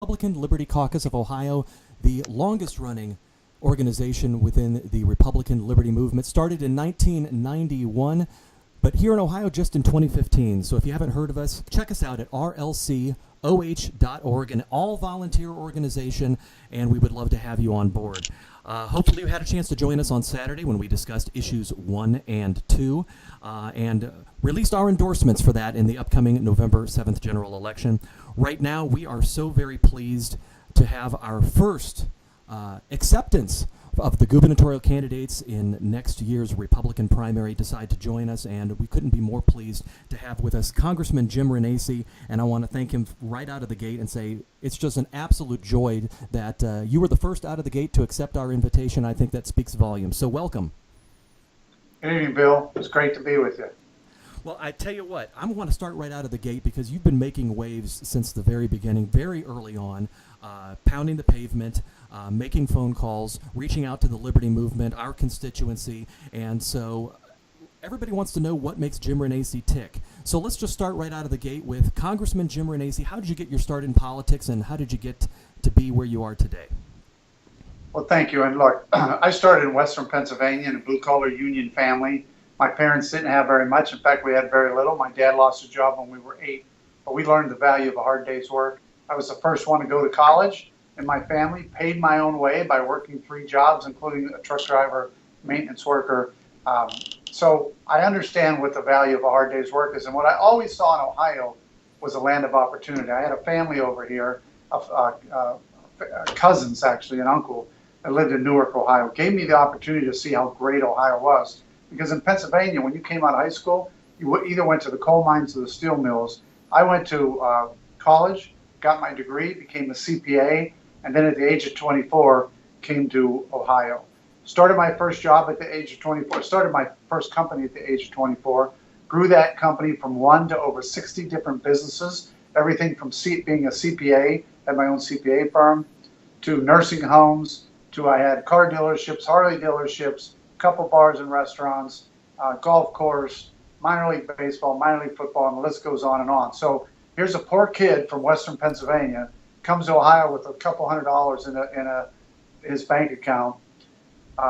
Republican Liberty Caucus of Ohio, the longest-running organization within the Republican Liberty Movement. Started in 1991, but here in Ohio just in 2015. So if you haven't heard of us, check us out at rlcoh.org, an all-volunteer organization, and we would love to have you on board. Hopefully you had a chance to join us on Saturday when we discussed issues 1 and 2 and released our endorsements for that in the upcoming November 7th general election. Right now, we are so very pleased to have our first acceptance of the gubernatorial candidates in next year's Republican primary decide to join us, and we couldn't be more pleased to have with us Congressman Jim Renacci, and I want to thank him right out of the gate and say it's just an absolute joy that you were the first out of the gate to accept our invitation. I think that speaks volumes. So welcome. Good evening, Bill. It's great to be with you. Well, I tell you what, I want to start right out of the gate because you've been making waves since the very beginning, very early on, pounding the pavement, making phone calls, reaching out to the Liberty Movement, our constituency, and so everybody wants to know what makes Jim Renacci tick. So let's just start right out of the gate with Congressman Jim Renacci. How did you get your start in politics, and how did you get to be where you are today? Well, thank you. And look, I started in Western Pennsylvania in a blue-collar union family. My parents didn't have very much. In fact, we had very little. My dad lost his job when we were 8, but we learned the value of a hard day's work. I was the first one to go to college in my family, paid my own way by working 3 jobs, including a truck driver, maintenance worker. So I understand what the value of a hard day's work is. And what I always saw in Ohio was a land of opportunity. I had a family over here, cousins actually, an uncle that lived in Newark, Ohio, gave me the opportunity to see how great Ohio was. Because in Pennsylvania, when you came out of high school, you either went to the coal mines or the steel mills. I went to college, got my degree, became a CPA, and then at the age of 24, came to Ohio. Started my first job at the age of 24, started my first company at the age of 24, grew that company from 1 to over 60 different businesses, everything from being a CPA, had my own CPA firm, to nursing homes, to I had car dealerships, Harley dealerships, couple bars and restaurants, golf course, minor league baseball, minor league football, and the list goes on and on. So here's a poor kid from Western Pennsylvania, comes to Ohio with a couple $100s in his bank account,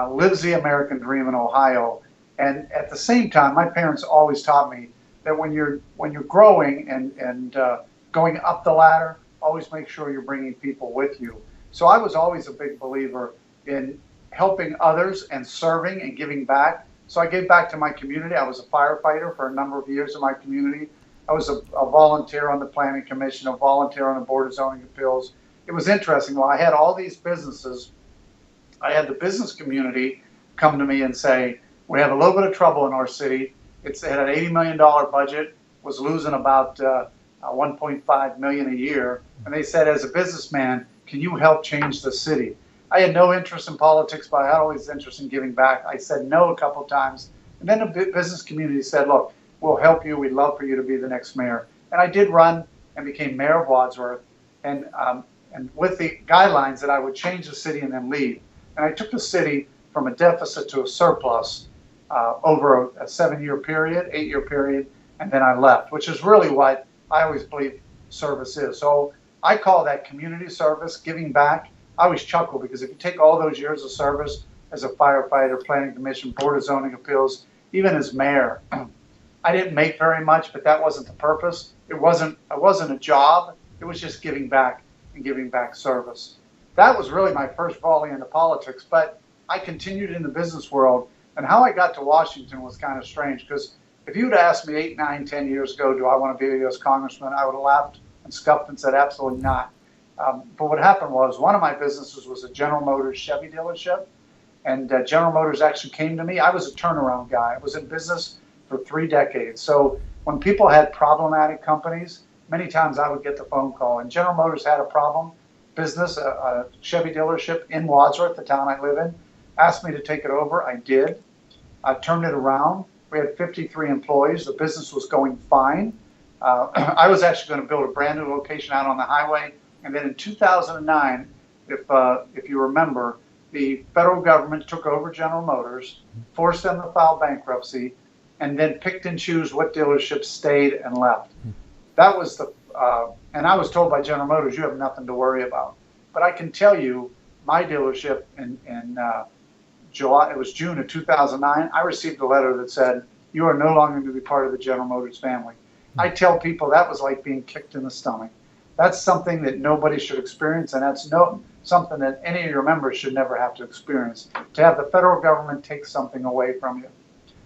lives the American dream in Ohio. And at the same time, my parents always taught me that when you're growing and going up the ladder, always make sure you're bringing people with you. So I was always a big believer in helping others and serving and giving back. So I gave back to my community. I was a firefighter for a number of years in my community. I was a volunteer on the Planning Commission, a volunteer on the Board of Zoning Appeals. It was interesting. While I had all these businesses, I had the business community come to me and say, we have a little bit of trouble in our city. It had an $80 million budget, was losing about $1.5 million a year. And they said, as a businessman, can you help change the city? I had no interest in politics, but I had always interest in giving back. I said no a couple of times. And then the business community said, look, we'll help you. We'd love for you to be the next mayor. And I did run and became mayor of Wadsworth, and with the guidelines that I would change the city and then leave. And I took the city from a deficit to a surplus over a 7-year period, 8-year period, and then I left, which is really what I always believe service is. So I call that community service, giving back. I always chuckle because if you take all those years of service as a firefighter, planning commission, board of zoning appeals, even as mayor, I didn't make very much, but that wasn't the purpose. It wasn't a job. It was just giving back and giving back service. That was really my first volley into politics, but I continued in the business world. And how I got to Washington was kind of strange because if you would have asked me 8, 9, 10 years ago, do I want to be a U.S. congressman, I would have laughed and scuffed and said, absolutely not. But what happened was one of my businesses was a General Motors Chevy dealership, and General Motors actually came to me. I was a turnaround guy. I was in business for 3 decades. So when people had problematic companies, many times I would get the phone call. And General Motors had a problem business, a Chevy dealership in Wadsworth, the town I live in, asked me to take it over. I did. I turned it around. We had 53 employees. The business was going fine. I was actually going to build a brand new location out on the highway. And then in 2009, if you remember, the federal government took over General Motors, forced them to file bankruptcy, and then picked and chose what dealerships stayed and left. that was and I was told by General Motors, you have nothing to worry about. But I can tell you, my dealership in July, it was June of 2009, I received a letter that said, you are no longer going to be part of the General Motors family. I tell people that was like being kicked in the stomach. That's something that nobody should experience, and that's something that any of your members should never have to experience, to have the federal government take something away from you.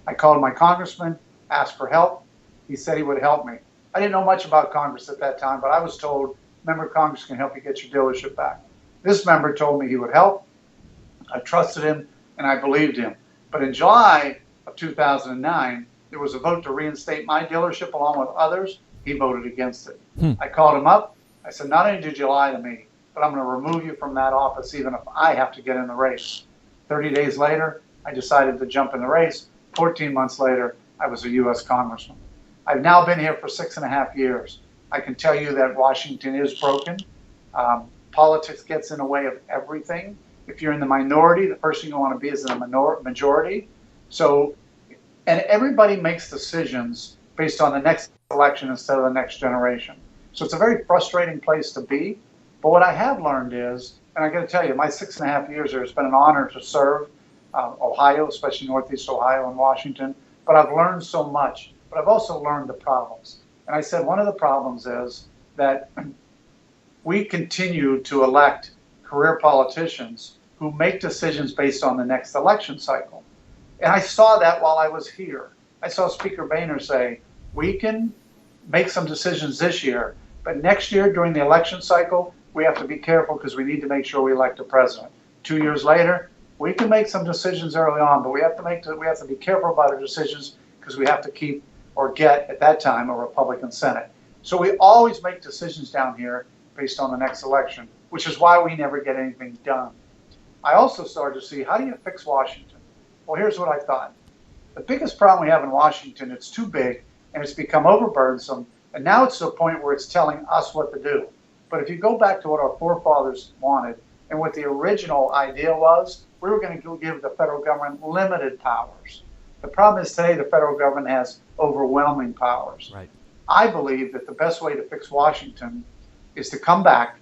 I called my congressman, asked for help. He said he would help me. I didn't know much about Congress at that time, but I was told, member of Congress can help you get your dealership back. This member told me he would help. I trusted him, and I believed him. But in July of 2009, there was a vote to reinstate my dealership along with others. He voted against it. I called him up. I said, not only did you lie to me, but I'm going to remove you from that office even if I have to get in the race. 30 days later, I decided to jump in the race. 14 months later, I was a U.S. Congressman. I've now been here for 6.5 years. I can tell you that Washington is broken. Politics gets in the way of everything. If you're in the minority, the first thing you want to be is in the majority. So, and everybody makes decisions based on the next election instead of the next generation. So it's a very frustrating place to be. But what I have learned is, and I got to tell you, my 6.5 years here, it's been an honor to serve Ohio, especially Northeast Ohio and Washington. But I've learned so much. But I've also learned the problems. And I said one of the problems is that we continue to elect career politicians who make decisions based on the next election cycle. And I saw that while I was here. I saw Speaker Boehner say, we can make some decisions this year, but next year during the election cycle, we have to be careful because we need to make sure we elect a president. 2 years later, we can make some decisions early on, but we have to be careful about our decisions because we have to keep or get, at that time, a Republican Senate. So we always make decisions down here based on the next election, which is why we never get anything done. I also started to see, how do you fix Washington? Well, here's what I thought. The biggest problem we have in Washington, it's too big, and it's become overburdensome, and now it's to a point where it's telling us what to do. But if you go back to what our forefathers wanted, and what the original idea was, we were going to give the federal government limited powers. The problem is today the federal government has overwhelming powers. Right. I believe that the best way to fix Washington is to come back,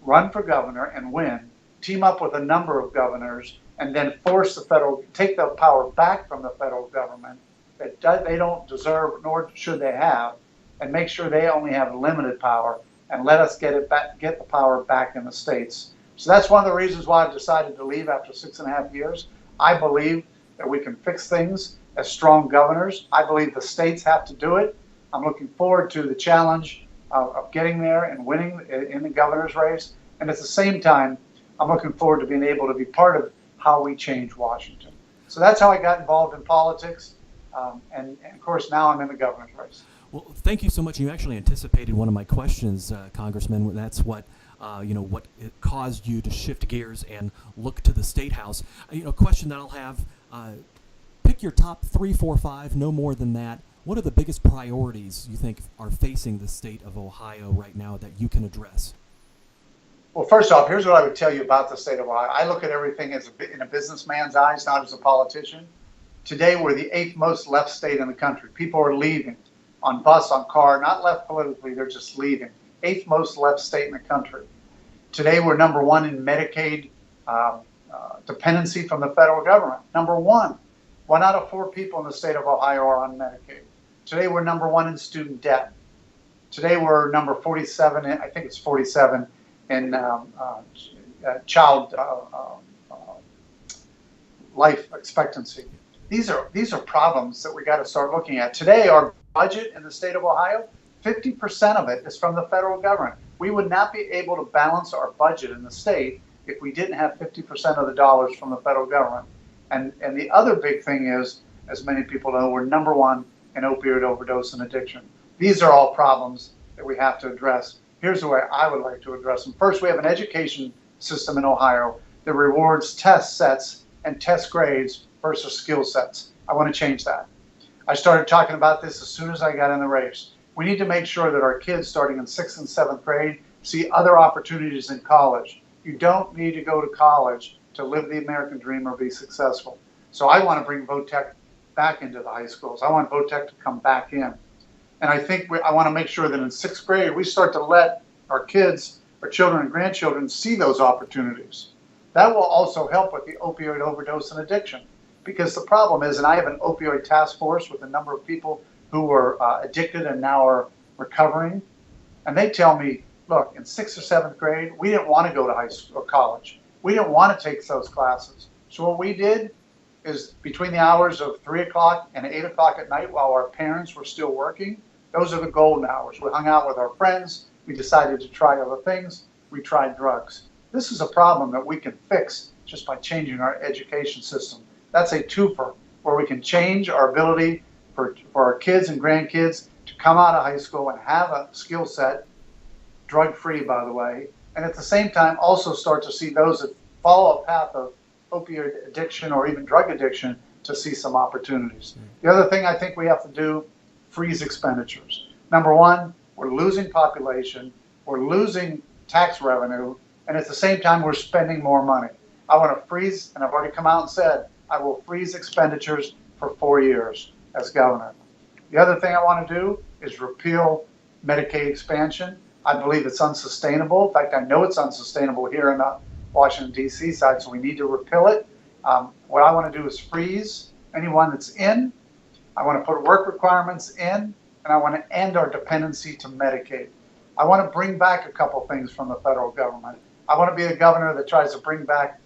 run for governor and win, team up with a number of governors, and then take the power back from the federal government that they don't deserve nor should they have, and make sure they only have limited power, and let us get the power back in the states. So that's one of the reasons why I've decided to leave after 6.5 years. I believe that we can fix things as strong governors. I believe the states have to do it. I'm looking forward to the challenge of getting there and winning in the governor's race. And at the same time, I'm looking forward to being able to be part of how we change Washington. So that's how I got involved in politics. And of course, now I'm in the governor's race. Well, thank you so much. You actually anticipated one of my questions, Congressman. That's what what it caused you to shift gears and look to the State House. A question that I'll have: pick your top 3, 4, 5, no more than that. What are the biggest priorities you think are facing the state of Ohio right now that you can address? Well, first off, here's what I would tell you about the state of Ohio. I look at everything in a businessman's eyes, not as a politician. Today, we're the 8th most left state in the country. People are leaving on bus, on car, not left politically, they're just leaving. 8th most left state in the country. Today, we're number 1 in Medicaid dependency from the federal government. Number 1. 1 out of 4 people in the state of Ohio are on Medicaid. Today, we're number 1 in student debt. Today, we're number 47, I think it's 47, in child life expectancy. These are problems that we got to start looking at. Today, our budget in the state of Ohio, 50% of it is from the federal government. We would not be able to balance our budget in the state if we didn't have 50% of the dollars from the federal government. And the other big thing is, as many people know, we're number 1 in opioid overdose and addiction. These are all problems that we have to address. Here's the way I would like to address them. First, we have an education system in Ohio that rewards test sets and test grades versus skill sets. I want to change that. I started talking about this as soon as I got in the race. We need to make sure that our kids starting in 6th and 7th grade see other opportunities in college. You don't need to go to college to live the American dream or be successful. So I want to bring VOTEC back into the high schools. I want VOTEC to come back in. And I think I want to make sure that in sixth grade, we start to let our kids, our children and grandchildren see those opportunities. That will also help with the opioid overdose and addiction. Because the problem is, and I have an opioid task force with a number of people who were addicted and now are recovering. And they tell me, look, in sixth or seventh grade, we didn't want to go to high school or college. We didn't want to take those classes. So what we did is between the hours of 3 o'clock and 8 o'clock at night while our parents were still working, those are the golden hours. We hung out with our friends. We decided to try other things. We tried drugs. This is a problem that we can fix just by changing our education system. That's a twofer where we can change our ability for our kids and grandkids to come out of high school and have a skill set, drug-free, by the way, and at the same time also start to see those that follow a path of opioid addiction or even drug addiction to see some opportunities. The other thing I think we have to do, freeze expenditures. Number one, we're losing population, we're losing tax revenue, and at the same time we're spending more money. I want to freeze, and I've already come out and said, I will freeze expenditures for 4 years as governor. The other thing I want to do is repeal Medicaid expansion. I believe it's unsustainable. In fact, I know it's unsustainable here in the Washington, D.C. side, so we need to repeal it. What I want to do is freeze anyone that's in. I want to put work requirements in, and I want to end our dependency to Medicaid. I want to bring back a couple things from the federal government. I want to be a governor that tries to bring back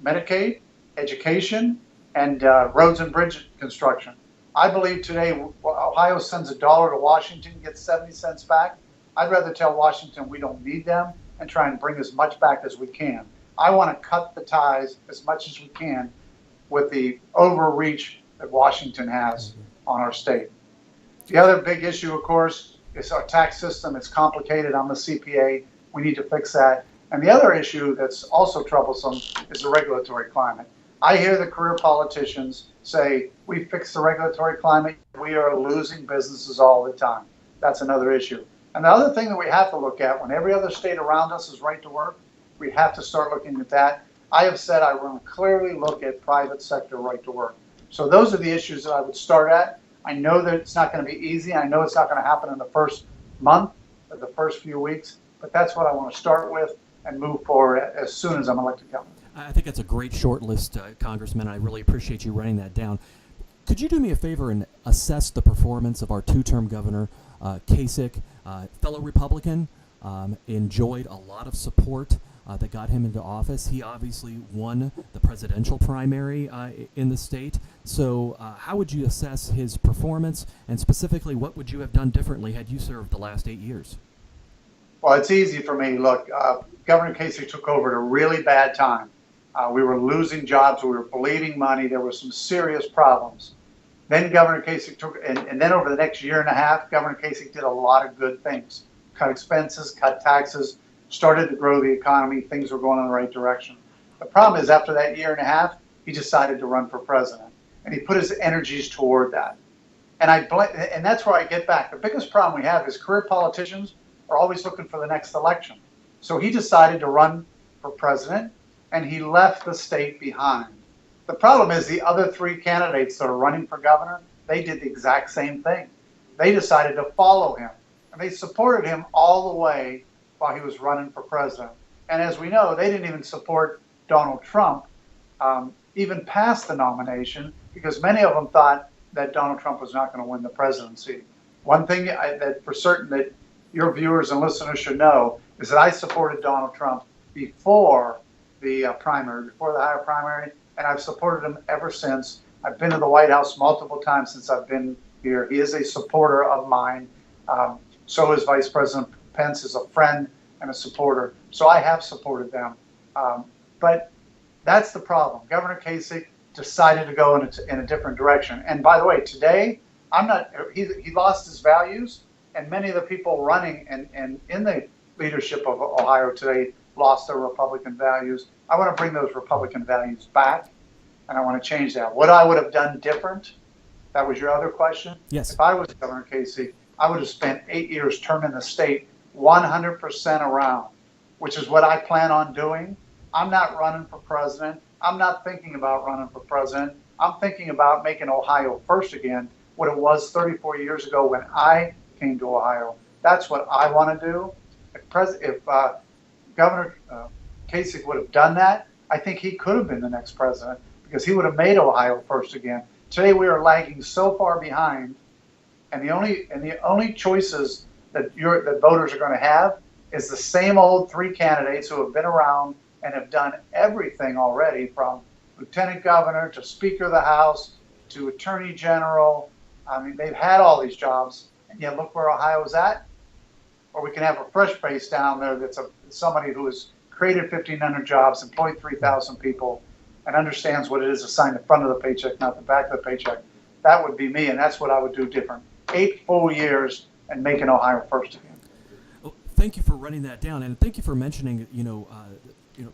Medicaid, education, and roads and bridge construction. I believe today Ohio sends $1 to Washington, gets 70 cents back. I'd rather tell Washington we don't need them and try and bring as much back as we can. I want to cut the ties as much as we can with the overreach that Washington has on our state. The other big issue, of course, is our tax system. It's complicated. I'm a CPA. We need to fix that. And the other issue that's also troublesome is the regulatory climate. I hear the career politicians say, we fixed the regulatory climate. We are losing businesses all the time. That's another issue. And the other thing that we have to look at, when every other state around us is right to work, we have to start looking at that. I have said I want to clearly look at private sector right to work. So those are the issues that I would start at. I know that it's not going to be easy. I know it's not going to happen in the first month or the first few weeks, but that's what I want to start with and move forward as soon as I'm elected governor. I think that's a great short list, Congressman. I really appreciate you writing that down. Could you do me a favor and assess the performance of our two-term governor, Kasich, fellow Republican, enjoyed a lot of support that got him into office. He obviously won the presidential primary in the state. So how would you assess his performance, and specifically what would you have done differently had you served the last 8 years? Well, it's easy for me. Look, Governor Kasich took over at a really bad time. We were losing jobs. We were bleeding money. There were some serious problems. Then Governor Kasich took, and then over the next year and a half, Governor Kasich did a lot of good things. Cut expenses, cut taxes, started to grow the economy. Things were going in the right direction. The problem is after that year and a half, he decided to run for president. And he put his energies toward that. And that's where I get back. The biggest problem we have is career politicians are always looking for the next election. So he decided to run for president, and he left the state behind. The problem is the other three candidates that are running for governor, they did the exact same thing. They decided to follow him, and they supported him all the way while he was running for president. And as we know, they didn't even support Donald Trump, even past the nomination, because many of them thought that Donald Trump was not going to win the presidency. One thing that for certain that your viewers and listeners should know is that I supported Donald Trump before the primary, before the Ohio primary, and I've supported him ever since. I've been to the White House multiple times since I've been here. He is a supporter of mine. So is Vice President Pence, is a friend and a supporter. So I have supported them. But that's the problem. Governor Kasich decided to go in a different direction. And by the way, today, he lost his values, and many of the people running and in the leadership of Ohio today lost their Republican values. I want to bring those Republican values back, and I want to change that. What I would have done different, that was your other question? Yes. If I was Governor Kasich, I would have spent 8 years turning the state 100% around, which is what I plan on doing. I'm not running for president. I'm not thinking about running for president. I'm thinking about making Ohio first again, what it was 34 years ago when I came to Ohio. That's what I want to do. If Governor Kasich would have done that, I think he could have been the next president because he would have made Ohio first again. Today we are lagging so far behind, and the only choices that voters are going to have is the same old three candidates who have been around and have done everything already, from lieutenant governor to speaker of the House to attorney general. I mean, they've had all these jobs, and yet look where Ohio's at. Or we can have a fresh face down there that's somebody who has created 1,500 jobs, employed 3,000 people, and understands what it is to sign the front of the paycheck, not the back of the paycheck. That would be me, and that's what I would do different. 8 full years and making Ohio first again. Well, thank you for running that down, and thank you for mentioning,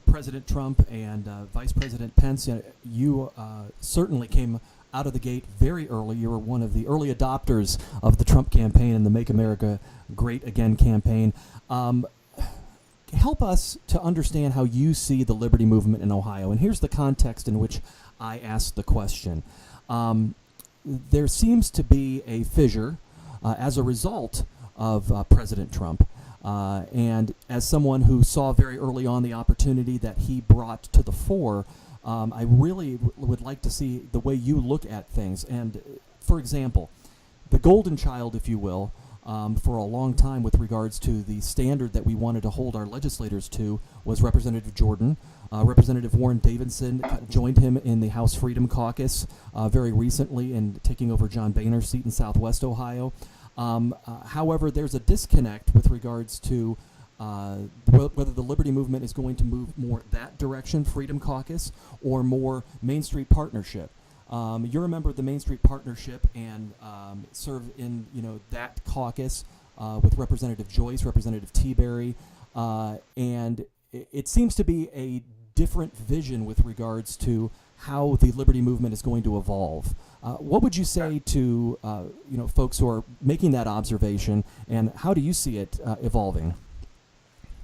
President Trump and Vice President Pence. You certainly came out of the gate very early. You were one of the early adopters of the Trump campaign and the Make America Great Again campaign. Help us to understand how you see the liberty movement in Ohio. And here's the context in which I asked the question. There seems to be a fissure as a result of President Trump. And as someone who saw very early on the opportunity that he brought to the fore, I really would like to see the way you look at things. And, for example, the golden child, if you will, for a long time with regards to the standard that we wanted to hold our legislators to was Representative Jordan. Representative Warren Davidson joined him in the House Freedom Caucus very recently in taking over John Boehner's seat in Southwest Ohio. However, there's a disconnect with regards to whether the liberty movement is going to move more that direction, Freedom Caucus, or more Main Street Partnership. You're a member of the Main Street Partnership and serve in that caucus with Representative Joyce, Representative Teaberry, and it seems to be a different vision with regards to how the liberty movement is going to evolve. What would you say to folks who are making that observation, and how do you see it evolving?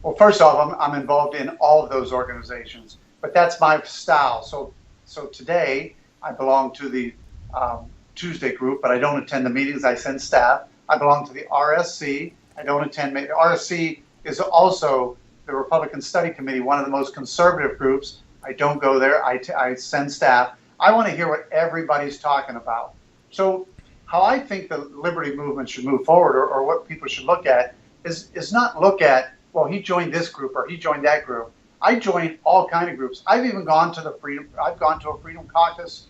Well, first off, I'm involved in all of those organizations, but that's my style. So today I belong to the Tuesday group, but I don't attend the meetings. I send staff. I belong to the RSC. I don't attend. The RSC is also the Republican Study Committee, one of the most conservative groups. I don't go there. I send staff. I want to hear what everybody's talking about. So how I think the liberty movement should move forward, or what people should look at, is not look at, well, he joined this group or he joined that group. I joined all kind of groups. I've even gone to I've gone to a Freedom Caucus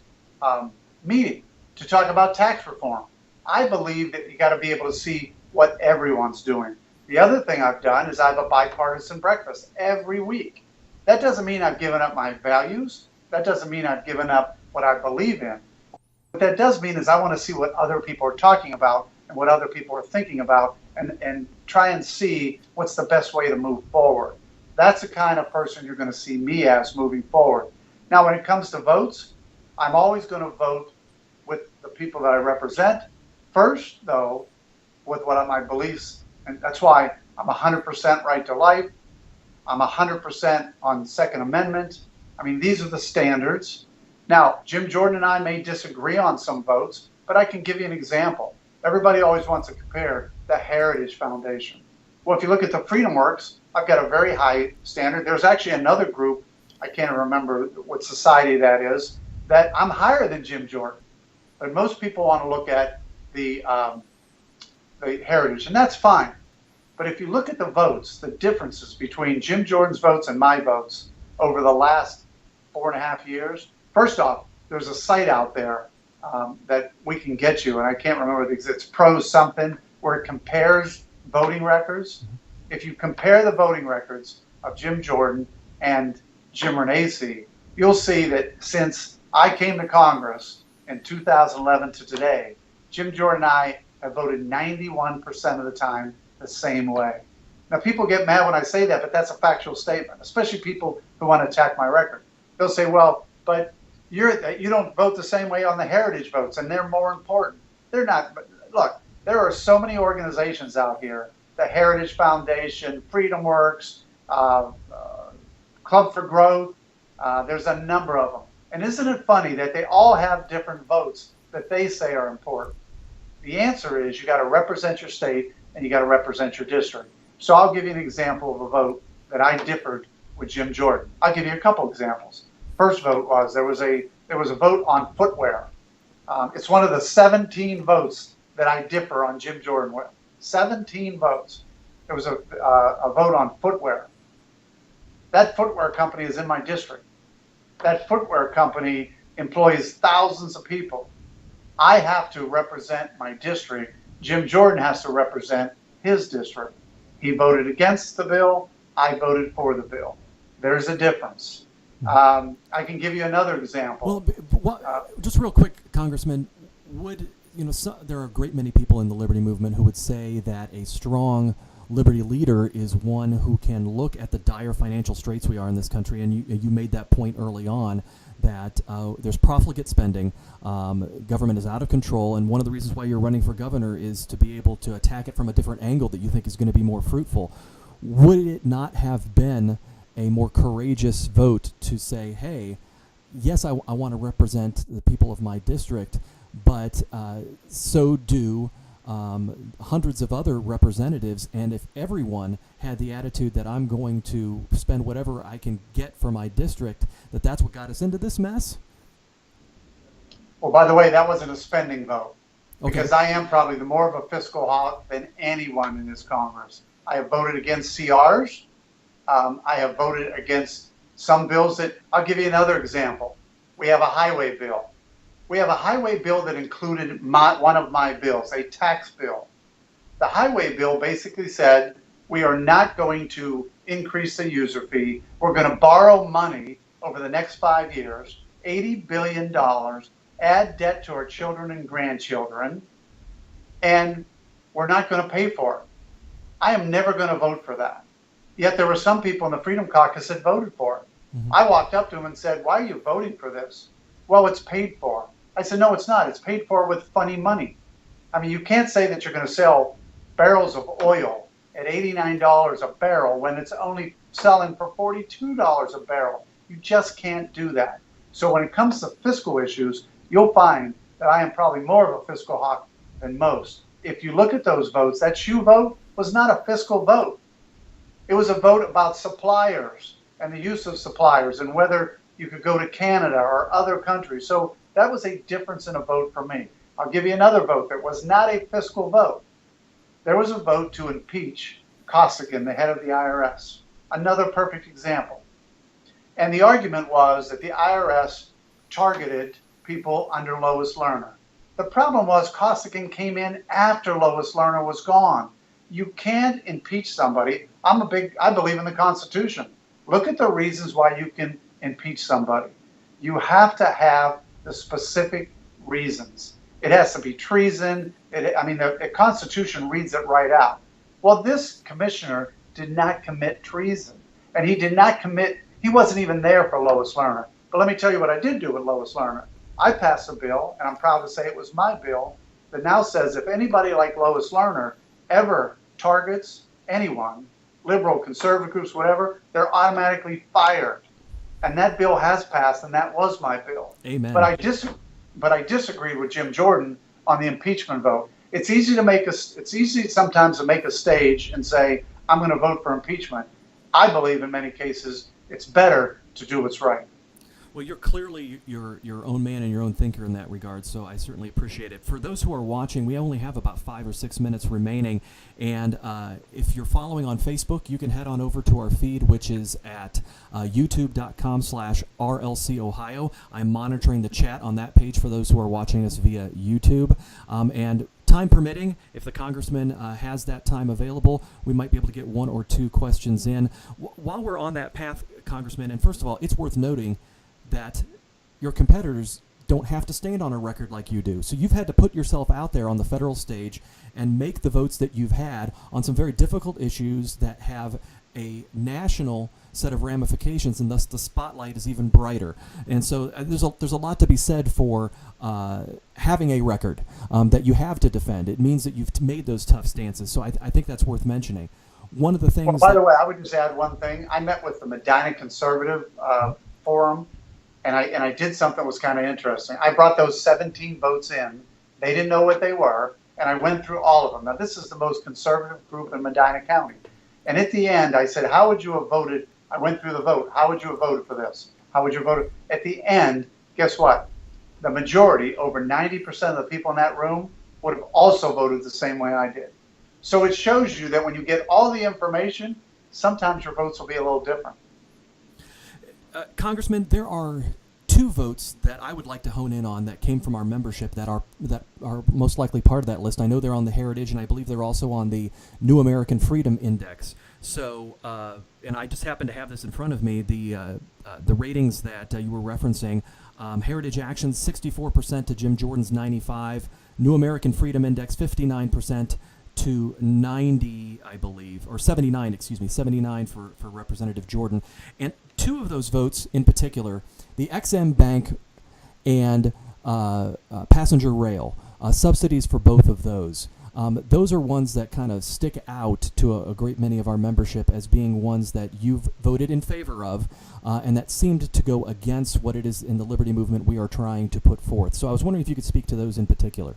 meeting to talk about tax reform. I believe that you got to be able to see what everyone's doing. The other thing I've done is I have a bipartisan breakfast every week. That doesn't mean I've given up my values. That doesn't mean I've given up what I believe in. What that does mean is I want to see what other people are talking about and what other people are thinking about, and try and see what's the best way to move forward. That's the kind of person you're going to see me as moving forward. Now, when it comes to votes, I'm always going to vote with the people that I represent. First, though, with what are my beliefs, and that's why I'm 100% right to life. I'm 100% on Second Amendment. I mean, these are the standards. Now, Jim Jordan and I may disagree on some votes, but I can give you an example. Everybody always wants to compare the Heritage Foundation. Well, if you look at the Freedom Works, I've got a very high standard. There's actually another group, I can't remember what society that is, that I'm higher than Jim Jordan. But most people want to look at the Heritage, and that's fine. But if you look at the votes, the differences between Jim Jordan's votes and my votes over the last 4.5 years, first off, there's a site out there that we can get you, and I can't remember it's Pro something, where it compares voting records. If you compare the voting records of Jim Jordan and Jim Renacci, you'll see that since I came to Congress in 2011 to today, Jim Jordan and I have voted 91% of the time the same way. Now, people get mad when I say that, but that's a factual statement, especially people who want to attack my record. They'll say, well, but you don't vote the same way on the Heritage votes, and they're more important. They're not. But look, there are so many organizations out here, the Heritage Foundation, Freedom Works, Club for Growth. There's a number of them. And isn't it funny that they all have different votes that they say are important? The answer is you got to represent your state and you got to represent your district. So I'll give you an example of a vote that I differed with Jim Jordan. I'll give you a couple examples. First vote was there was a vote on footwear. It's one of the 17 votes that I differ on Jim Jordan with. 17 votes. There was a vote on footwear. That footwear company is in my district. That footwear company employs thousands of people. I have to represent my district. Jim Jordan has to represent his district. He voted against the bill. I voted for the bill. There's a difference. I can give you another example. Well, just real quick, Congressman, there are a great many people in the liberty movement who would say that a strong liberty leader is one who can look at the dire financial straits we are in this country, and you made that point early on that there's profligate spending, government is out of control, and one of the reasons why you're running for governor is to be able to attack it from a different angle that you think is going to be more fruitful. Would it not have been a more courageous vote to say, hey, yes, I want to represent the people of my district, but so do hundreds of other representatives, and if everyone had the attitude that I'm going to spend whatever I can get for my district, that's what got us into this mess? Well, by the way, that wasn't a spending vote, Okay. because I am probably the more of a fiscal hawk than anyone in this Congress. I have voted against CRs. I have voted against some bills that, I'll give you another example. We have a highway bill. We have a highway bill that included one of my bills, a tax bill. The highway bill basically said, we are not going to increase the user fee. We're going to borrow money over the next 5 years, $80 billion, add debt to our children and grandchildren, and we're not going to pay for it. I am never going to vote for that. Yet there were some people in the Freedom Caucus that voted for it. Mm-hmm. I walked up to them and said, why are you voting for this? Well, it's paid for. I said, no, it's not. It's paid for with funny money. I mean, you can't say that you're going to sell barrels of oil at $89 a barrel when it's only selling for $42 a barrel. You just can't do that. So when it comes to fiscal issues, you'll find that I am probably more of a fiscal hawk than most. If you look at those votes, that shoe vote was not a fiscal vote. It was a vote about suppliers and the use of suppliers and whether you could go to Canada or other countries. So that was a difference in a vote for me. I'll give you another vote that was not a fiscal vote. There was a vote to impeach Kasich, the head of the IRS. Another perfect example. And the argument was that the IRS targeted people under Lois Lerner. The problem was Kasich came in after Lois Lerner was gone. You can't impeach somebody. I believe in the Constitution. Look at the reasons why you can impeach somebody. You have to have the specific reasons. It has to be treason. The Constitution reads it right out. Well, this commissioner did not commit treason. And he wasn't even there for Lois Lerner. But let me tell you what I did do with Lois Lerner. I passed a bill, and I'm proud to say it was my bill, that now says if anybody like Lois Lerner ever targets anyone, liberal, conservative groups, whatever, they're automatically fired. And that bill has passed, and that was my bill. Amen. But I disagreed with Jim Jordan on the impeachment vote. It's easy sometimes to make a stage and say, I'm going to vote for impeachment. I believe in many cases it's better to do what's right. Well, you're clearly your own man and your own thinker in that regard, so I certainly appreciate it. For those who are watching, we only have about 5 or 6 minutes remaining, and if you're following on Facebook, you can head on over to our feed, which is at youtube.com/RLCOhio. I'm monitoring the chat on that page for those who are watching us via YouTube, and time permitting, if the congressman has that time available, we might be able to get 1 or 2 questions in. While we're on that path, Congressman, and first of all, it's worth noting that your competitors don't have to stand on a record like you do. So you've had to put yourself out there on the federal stage and make the votes that you've had on some very difficult issues that have a national set of ramifications, and thus the spotlight is even brighter. And so there's a lot to be said for having a record that you have to defend. It means that you've made those tough stances. So I think that's worth mentioning. One of the things. Well, by the way, I would just add one thing. I met with the Medina Conservative Forum, and I did something that was kind of interesting. I brought those 17 votes in. They didn't know what they were, And I went through all of them. Now, this is the most conservative group in Medina County. And at the end, I said, how would you have voted? I went through the vote. How would you have voted for this? How would you have voted? At the end, guess what? The majority, over 90% of the people in that room, would have also voted the same way I did. So it shows you that when you get all the information, sometimes your votes will be a little different. Congressman, there are two votes that I would like to hone in on that came from our membership that are most likely part of that list. I know they're on the Heritage, and I believe they're also on the New American Freedom Index. So, and I just happen to have this in front of me, the ratings that you were referencing. Heritage Action, 64% to Jim Jordan's 95. New American Freedom Index, 59% to 90, I believe, or 79, 79 for Representative Jordan. And two of those votes in particular, the Exim Bank and passenger rail, subsidies for both of those. Those are ones that kind of stick out to a great many of our membership as being ones that you've voted in favor of, and that seemed to go against what it is in the liberty movement we are trying to put forth. So I was wondering if you could speak to those in particular.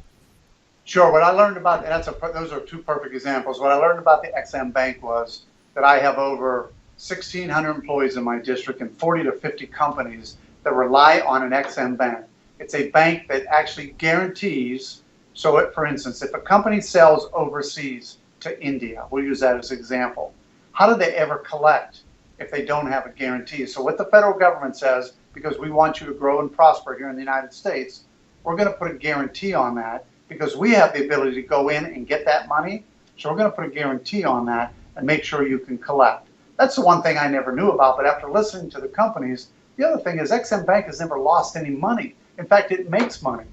Sure. What I learned about, and those are two perfect examples. What I learned about the Exim Bank was that I have over 1,600 employees in my district and 40 to 50 companies that rely on an Exim Bank. It's a bank that actually guarantees. So, for instance, if a company sells overseas to India, we'll use that as an example, how do they ever collect if they don't have a guarantee? So what the federal government says, because we want you to grow and prosper here in the United States, we're going to put a guarantee on that because we have the ability to go in and get that money. So we're going to put a guarantee on that and make sure you can collect. That's the one thing I never knew about, but after listening to the companies, the other thing is Exim Bank has never lost any money. In fact, it makes money.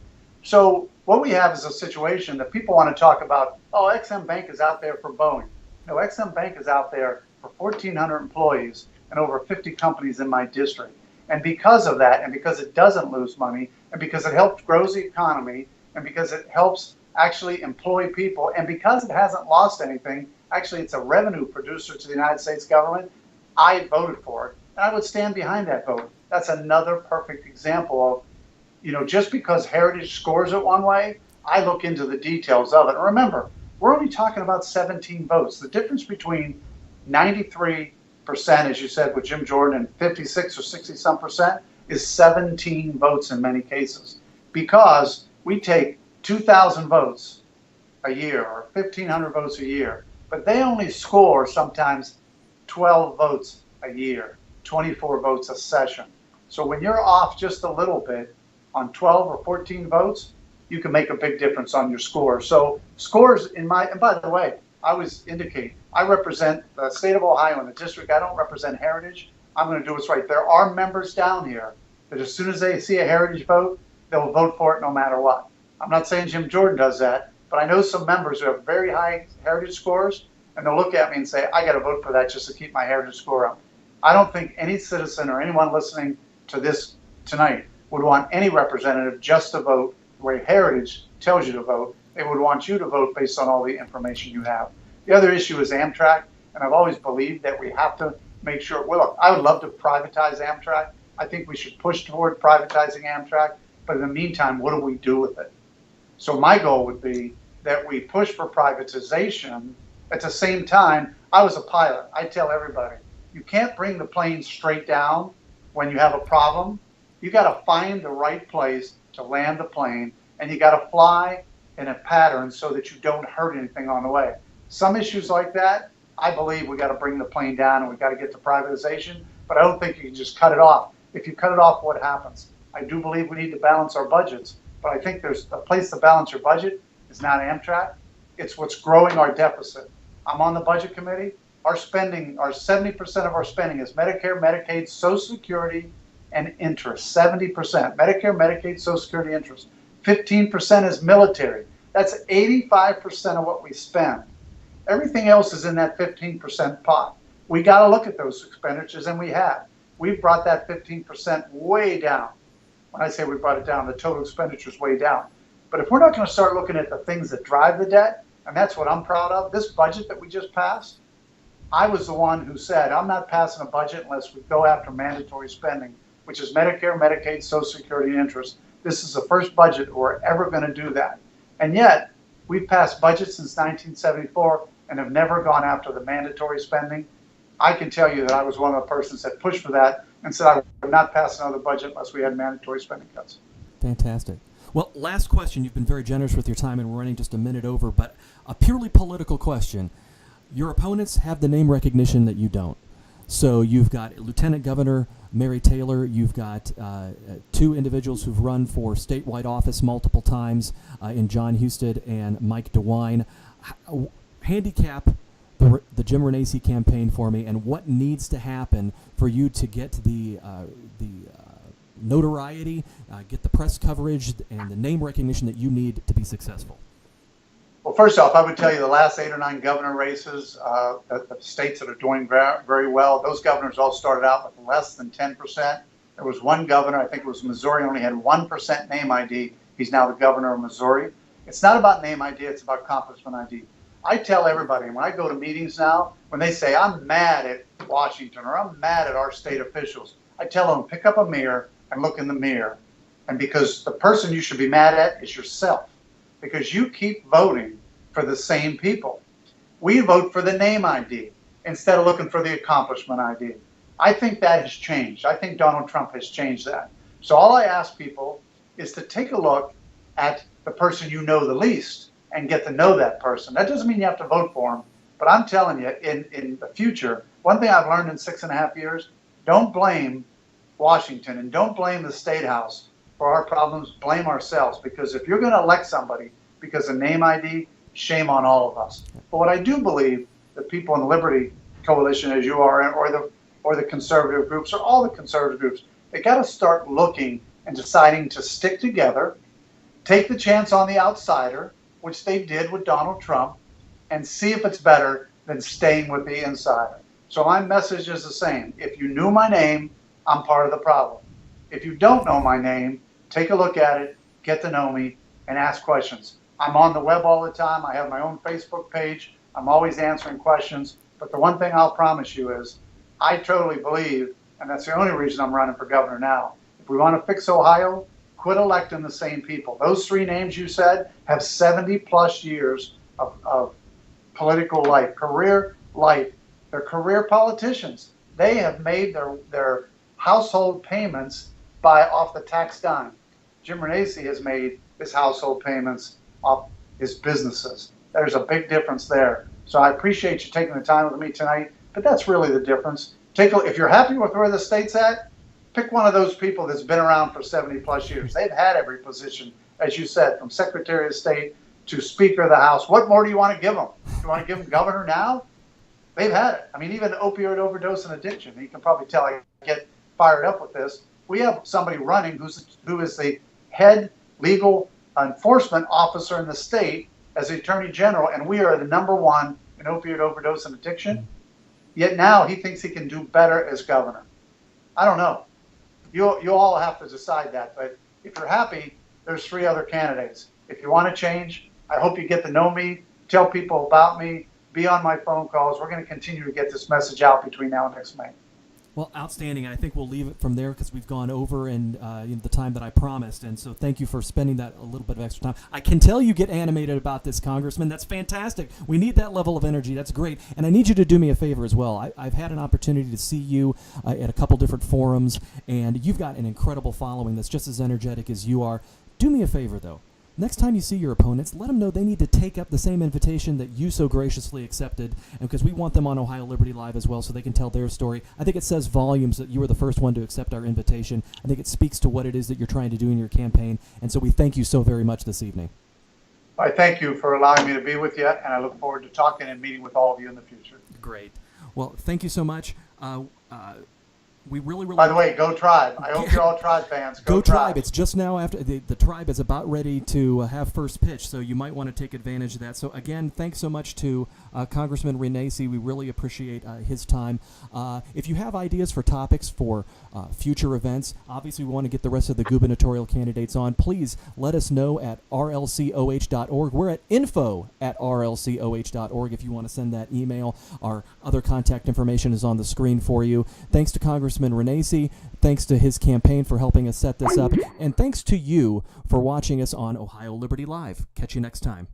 So what we have is a situation that people want to talk about, oh, Exim Bank is out there for Boeing. No, Exim Bank is out there for 1,400 employees and over 50 companies in my district. And because of that, and because it doesn't lose money, and because it helps grow the economy, and because it helps actually employ people, and because it hasn't lost anything, actually it's a revenue producer to the United States government, I voted for it, and I would stand behind that vote. That's another perfect example of, just because Heritage scores it one way, I look into the details of it. And remember, we're only talking about 17 votes. The difference between 93%, as you said, with Jim Jordan, and 56 or 60-some% is 17 votes in many cases. Because we take 2,000 votes a year or 1,500 votes a year, but they only score sometimes 12 votes a year, 24 votes a session. So when you're off just a little bit on 12 or 14 votes, you can make a big difference on your score. So scores and by the way, I always indicate, I represent the state of Ohio and the district. I don't represent Heritage. I'm going to do what's right. There are members down here that as soon as they see a Heritage vote, they'll vote for it no matter what. I'm not saying Jim Jordan does that, but I know some members who have very high Heritage scores, and they'll look at me and say, I got to vote for that just to keep my Heritage score up. I don't think any citizen or anyone listening to this tonight would want any representative just to vote the way Heritage tells you to vote. They would want you to vote based on all the information you have. The other issue is Amtrak, and I've always believed that we have to make sure, well, look, I would love to privatize Amtrak. I think we should push toward privatizing Amtrak, but in the meantime, what do we do with it? So my goal would be that we push for privatization. At the same time, I was a pilot. I tell everybody, you can't bring the plane straight down when you have a problem. You got to find the right place to land the plane, and you got to fly in a pattern so that you don't hurt anything on the way. Some issues like that, I believe we got to bring the plane down and we got to get to privatization, but I don't think you can just cut it off. If you cut it off, what happens? I do believe we need to balance our budgets, but I think there's a place to balance your budget is not Amtrak. It's what's growing our deficit. I'm on the budget committee. Our spending, our 70% of our spending is Medicare, Medicaid, Social Security, and interest. 70%. Medicare, Medicaid, Social Security, interest. 15% is military. That's 85% of what we spend. Everything else is in that 15% pot. We got to look at those expenditures, and we have. We've brought that 15% way down. When I say we brought it down, the total expenditure is way down. But if we're not going to start looking at the things that drive the debt, and that's what I'm proud of, this budget that we just passed, I was the one who said, I'm not passing a budget unless we go after mandatory spending, which is Medicare, Medicaid, Social Security, and interest. This is the first budget we're ever going to do that. And yet, We've passed budgets since 1974 and have never gone after the mandatory spending. I can tell you that I was one of the persons that pushed for that and said I would not pass another budget unless we had mandatory spending cuts. Fantastic. Well, last question. You've been very generous with your time, and we're running just a minute over, but a purely political question. Your opponents have the name recognition that you don't. So you've got Lieutenant Governor Mary Taylor. You've got two individuals who've run for statewide office multiple times in John Husted and Mike DeWine. Handicap the Jim Renacci campaign for me, and what needs to happen for you to get the notoriety, get the press coverage, and the name recognition that you need to be successful? Well, first off, I would tell you the last 8 or 9 governor races, the states that are doing very well, those governors all started out with less than 10%. There was one governor, I think it was Missouri, only had 1% name ID. He's now the governor of Missouri. It's not about name ID, it's about accomplishment ID. I tell everybody, when I go to meetings now, when they say, I'm mad at Washington or I'm mad at our state officials, I tell them, pick up a mirror and look in the mirror. And because the person you should be mad at is yourself, because you keep voting for the same people. We vote for the name ID instead of looking for the accomplishment ID. I think that has changed. I think Donald Trump has changed that. So all I ask people is to take a look at the person you know the least and get to know that person. That doesn't mean you have to vote for him, but I'm telling you, in the future, one thing I've learned in 6.5 years, don't blame Washington and don't blame the State House for our problems, blame ourselves. Because if you're going to elect somebody because of name ID, shame on all of us. But what I do believe, the people in the Liberty Coalition, as you are, or the conservative groups, or all the conservative groups, they got to start looking and deciding to stick together, take the chance on the outsider, which they did with Donald Trump, and see if it's better than staying with the insider. So my message is the same. If you knew my name, I'm part of the problem. If you don't know my name, take a look at it, get to know me, and ask questions. I'm on the web all the time. I have my own Facebook page. I'm always answering questions. But the one thing I'll promise you is I totally believe, and that's the only reason I'm running for governor now, if we want to fix Ohio, quit electing the same people. Those 3 names you said have 70 plus years of political life, career life. They're career politicians. They have made their household payments off the tax dime. Jim Renacci has made his household payments off his businesses. There's a big difference there. So I appreciate you taking the time with me tonight, but that's really the difference. If you're happy with where the state's at, pick one of those people that's been around for 70 plus years. They've had every position, as you said, from Secretary of State to Speaker of the House. What more do you want to give them? Do you want to give them governor now? They've had it. I mean, even opioid overdose and addiction. You can probably tell I get fired up with this. We have somebody running who is the head legal enforcement officer in the state as the Attorney General, and we are the #1 in opioid overdose and addiction. Yet now he thinks he can do better as governor. I don't know. You all have to decide that. But if you're happy, there's 3 other candidates. If you want to change, I hope you get to know me, tell people about me, be on my phone calls. We're going to continue to get this message out between now and next May. Well, outstanding. I think we'll leave it from there because we've gone over and the time that I promised. And so thank you for spending that a little bit of extra time. I can tell you get animated about this, Congressman. That's fantastic. We need that level of energy. That's great. And I need you to do me a favor as well. I've had an opportunity to see you at a couple different forums, and you've got an incredible following that's just as energetic as you are. Do me a favor, though. Next time you see your opponents, let them know they need to take up the same invitation that you so graciously accepted, and because we want them on Ohio Liberty Live as well so they can tell their story. I think it says volumes that you were the first one to accept our invitation. I think it speaks to what it is that you're trying to do in your campaign, and so we thank you so very much this evening. I thank you for allowing me to be with you, and I look forward to talking and meeting with all of you in the future. Great. Well, thank you so much. We really. By the way, go Tribe. I hope you're all Tribe fans. Go Tribe. It's just now after the Tribe is about ready to have first pitch, so you might want to take advantage of that. So again, thanks so much to Congressman Renacci. We really appreciate his time. If you have ideas for topics for future events, obviously we want to get the rest of the gubernatorial candidates on. Please let us know at rlcoh.org. We're at info@rlcoh.org if you want to send that email. Our other contact information is on the screen for you. Thanks to Congressman Renacci. Thanks to his campaign for helping us set this up. And thanks to you for watching us on Ohio Liberty Live. Catch you next time.